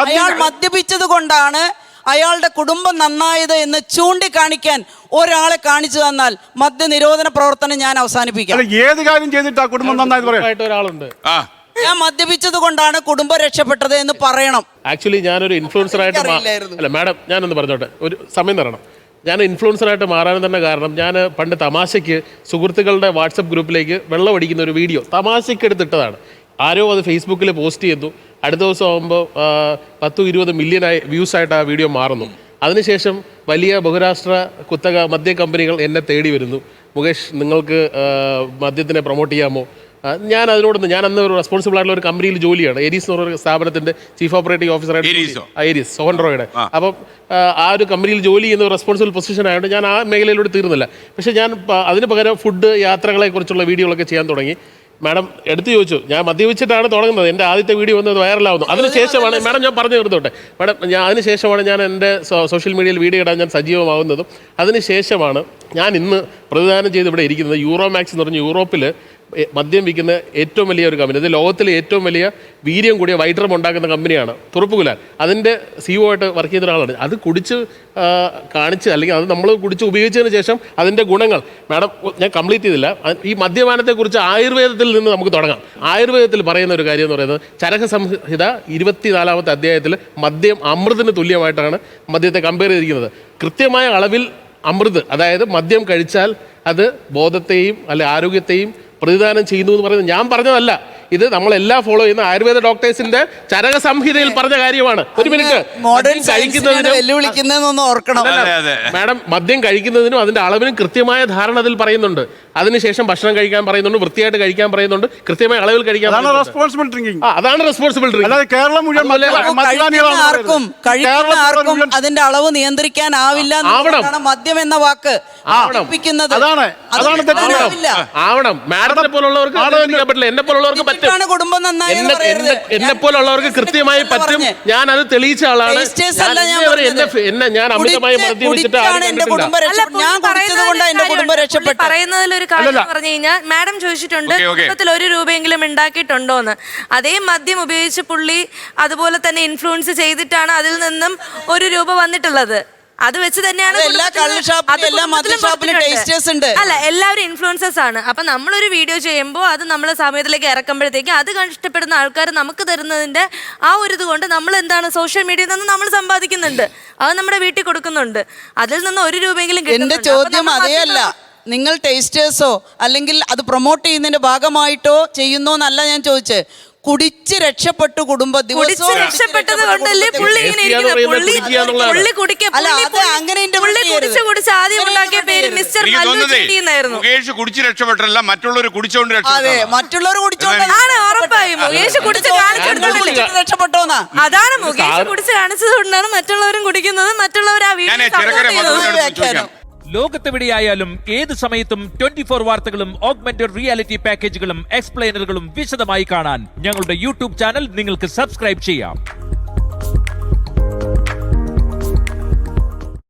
അയാൾ മദ്യപിച്ചത് കൊണ്ടാണ് അയാളുടെ കുടുംബം നന്നായത് എന്ന് ചൂണ്ടിക്കാണിക്കാൻ ഒരാളെ കാണിച്ചു തന്നാൽ മദ്യനിരോധന പ്രവർത്തനം ഞാൻ അവസാനിപ്പിക്കാം. ഏത് കാര്യം ചെയ്തിട്ടാ കുടുംബം നന്നായത് പറയാം? ഒരാളുണ്ട്, ഞാൻ മദ്യപിച്ചത് കൊണ്ടാണ് കുടുംബം രക്ഷപ്പെട്ടത് എന്ന് പറയണം. ആക്ച്വലി ഞാനൊരു ഇൻഫ്ലുവൻസറായിട്ട് അല്ല മാഡം, ഞാനൊന്ന് പറഞ്ഞോട്ടെ, ഒരു സമയം തരണം. ഞാൻ ഇൻഫ്ലുവൻസറായിട്ട് മാറാൻ തന്നെ കാരണം, ഞാൻ പണ്ട് തമാശയ്ക്ക് സുഹൃത്തുക്കളുടെ വാട്സപ്പ് ഗ്രൂപ്പിലേക്ക് വെള്ളം അടിക്കുന്ന ഒരു വീഡിയോ തമാശയ്ക്ക് എടുത്തിട്ടതാണ്. ആരോ അത് ഫേസ്ബുക്കിൽ പോസ്റ്റ് ചെയ്തു. അടുത്ത ദിവസം ആകുമ്പോൾ 10-20 മില്യൺ വ്യൂസായിട്ട് ആ വീഡിയോ മാറുന്നു. അതിനുശേഷം വലിയ ബഹുരാഷ്ട്ര കുത്തക മദ്യ കമ്പനികൾ എന്നെ തേടി വരുന്നു. മുകേഷ്, നിങ്ങൾക്ക് മദ്യത്തിനെ പ്രൊമോട്ട് ചെയ്യാമോ? ഞാൻ അതിനോടൊന്ന്, ഞാൻ അന്ന് ഒരു റെസ്പോൺസിബിൾ ആയിട്ടുള്ള ഒരു കമ്പനിയിൽ ജോലിയാണ്, ഏരീസ് എന്ന് പറയുന്ന സ്ഥാപനത്തിന്റെ ചീഫ് ഓപ്പറേറ്റിംഗ് ഓഫീസറായിട്ട്, ഏരീസ് സോഹൻറോയുടെ. അപ്പം ആ ഒരു കമ്പനിയിൽ ജോലി ചെയ്യുന്ന ഒരു റെസ്പോൺസിബിൾ പൊസിഷൻ ആയതുകൊണ്ട് ഞാൻ ആ മേഖലയിലൂടെ തീർന്നില്ല. പക്ഷേ ഞാൻ അതിന് പകരം ഫുഡ്, യാത്രകളെ കുറിച്ചുള്ള വീഡിയോകളൊക്കെ ചെയ്യാൻ തുടങ്ങി. മാഡം എടുത്തു ചോദിച്ചു, ഞാൻ മദ്യപിച്ചിട്ടാണ് തുടങ്ങുന്നത്, എൻ്റെ ആദ്യത്തെ വീഡിയോ വന്നത് വൈറലാവുന്നു. അതിനുശേഷമാണ് മാഡം, ഞാൻ പറഞ്ഞു തീർത്തോട്ടെ മാഡം, അതിനുശേഷമാണ് ഞാൻ എൻ്റെ സോഷ്യൽ മീഡിയയിൽ വീഡിയോ ഇടാൻ ഞാൻ സജീവമാകുന്നതും. അതിനുശേഷമാണ് ഞാൻ ഇന്ന് പ്രതിദാനം ചെയ്ത് ഇവിടെ ഇരിക്കുന്നത്. യൂറോമാക്സ് എന്ന് പറഞ്ഞ യൂറോപ്പിൽ മദ്യം വിൽക്കുന്ന ഏറ്റവും വലിയ ഒരു കമ്പനി, അത് ലോകത്തിലെ ഏറ്റവും വലിയ വീര്യം കൂടിയ വൈറ്റ് ഉണ്ടാക്കുന്ന കമ്പനിയാണ് തുറപ്പുകുലാൻ. അതിൻ്റെ CEO ആയിട്ട് വർക്ക് ചെയ്യുന്ന ഒരാളാണ്. അത് കുടിച്ച് കാണിച്ച്, അല്ലെങ്കിൽ അത് നമ്മൾ കുടിച്ച് ഉപയോഗിച്ചതിന് ശേഷം അതിൻ്റെ ഗുണങ്ങൾ മാഡം ഞാൻ കംപ്ലീറ്റ് ചെയ്തില്ല. ഈ മദ്യപാനത്തെക്കുറിച്ച് ആയുർവേദത്തിൽ നിന്ന് നമുക്ക് തുടങ്ങാം. ആയുർവേദത്തിൽ പറയുന്ന ഒരു കാര്യം എന്ന് പറയുന്നത്, ചരക സംഹിത 24-ാമത്തെ അധ്യായത്തിൽ മദ്യം അമൃതിന് തുല്യമായിട്ടാണ് മദ്യത്തെ കമ്പയർ ചെയ്തിരിക്കുന്നത്. കൃത്യമായ അളവിൽ അമൃത്, അതായത് മദ്യം കഴിച്ചാൽ അത് ബോധത്തെയും അല്ലെ ആരോഗ്യത്തെയും പ്രതിദാനം ചെയ്യുന്നു എന്ന് പറയുന്നത് ഞാൻ പറഞ്ഞതല്ല. ഇത് നമ്മളെല്ലാം ഫോളോ ചെയ്യുന്ന ആയുർവേദ ഡോക്ടേഴ്സിന്റെ ചരക സംഹിതയിൽ പറഞ്ഞ കാര്യമാണ്. ഒരു മിനിറ്റ്, മാഡം, മദ്യം കഴിക്കുന്നതിനും അതിന്റെ അളവിനും കൃത്യമായ ധാരണ അതിൽ പറയുന്നുണ്ട്. അതിനുശേഷം ഭക്ഷണം കഴിക്കാൻ പറയുന്നുണ്ട്, വൃത്തിയായിട്ട് കഴിക്കാൻ പറയുന്നുണ്ട്, കൃത്യമായ അളവിൽ കഴിക്കാൻ. അതാണ് റെസ്പോൺസിബിൾ ഡ്രിങ്കിങ്. കേരളം മുഴുവൻ അതിന്റെ അളവ് നിയന്ത്രിക്കാനാവില്ല. മദ്യം എന്ന വാക്ക് ആവണം. മാഡത്തിനെ പോലുള്ളവർക്ക് പറ്റില്ല, എന്നെ പോലുള്ളവർക്ക് പറ്റും, എന്നെ പോലുള്ളവർക്ക് കൃത്യമായി പറ്റും. ഞാൻ അത് തെളിയിച്ച ആളാണ്. ഞാൻ അമിതമായി മദ്യപിച്ചിട്ട് പറയുന്നതിലൊരു കാര്യം പറഞ്ഞു കഴിഞ്ഞാൽ, മാഡം ചോദിച്ചിട്ടുണ്ട് കുടുംബത്തിൽ 1 രൂപയെങ്കിലും ഉണ്ടാക്കിയിട്ടുണ്ടോന്ന്. അതേ മദ്യം ഉപയോഗിച്ച് പുള്ളി അതുപോലെ തന്നെ ഇൻഫ്ലുവൻസ് ചെയ്തിട്ടാണ് അതിൽ നിന്നും 1 രൂപ വന്നിട്ടുള്ളത്. അത് വെച്ച് തന്നെയാണ് അല്ല, എല്ലാവരും ഇൻഫ്ലുവൻസേഴ്സ് ആണ്. അപ്പൊ നമ്മളൊരു വീഡിയോ ചെയ്യുമ്പോൾ അത് നമ്മൾ സമയത്തിലേക്ക് ഇറക്കുമ്പോഴത്തേക്ക് അത് കഷ്ടപ്പെടുന്ന ആൾക്കാർ നമുക്ക് തരുന്നതിന്റെ ആ ഒരു ഇത് കൊണ്ട് നമ്മൾ എന്താണ് സോഷ്യൽ മീഡിയയിൽ നിന്ന് നമ്മൾ സമ്പാദിക്കുന്നുണ്ട്, അത് നമ്മുടെ വീട്ടിൽ കൊടുക്കുന്നുണ്ട്. അതിൽ നിന്ന് 1 രൂപയെങ്കിലും എന്റെ ചോദ്യം അതേയല്ല, നിങ്ങൾ ടേസ്റ്റേഴ്സോ അല്ലെങ്കിൽ അത് പ്രൊമോട്ട് ചെയ്യുന്നതിന്റെ ഭാഗമായിട്ടോ ചെയ്യുന്നോ എന്നല്ല ഞാൻ ചോദിച്ചത്. കുടിച്ച് രക്ഷപ്പെട്ടു കുടുംബം രക്ഷപ്പെട്ടത് കൊണ്ടല്ലേ പുള്ളി ഇങ്ങനെ ഇരിക്കുന്നത്. ആദ്യം ഉണ്ടാക്കിയ പേര് മിസ്റ്റർ മുകേഷ് കുടിച്ച് രക്ഷപ്പെട്ടല്ല, മറ്റുള്ളവർ കുടിച്ചോണ്ട് മറ്റുള്ളവർ കുടിച്ചോണ്ട് ഉറപ്പായും മുകേഷ് കുടിച്ച് രക്ഷപ്പെട്ടോന്നാ. അതാണ് മുകേഷ് കുടിച്ച് കാണിച്ചത് കൊണ്ടാണ് മറ്റുള്ളവരും കുടിക്കുന്നത്, മറ്റുള്ളവർ ആ വീഡിയോ. ലോകത്തെവിടെയായാലും ഏത് സമയത്തും 24 വാർത്തകളും ഓഗ്മെന്റഡ് റിയാലിറ്റി പാക്കേജുകളും എക്സ്പ്ലെയിനറുകളും വിശദമായി കാണാൻ ഞങ്ങളുടെ യൂട്യൂബ് ചാനൽ നിങ്ങൾക്ക് സബ്സ്ക്രൈബ് ചെയ്യാം.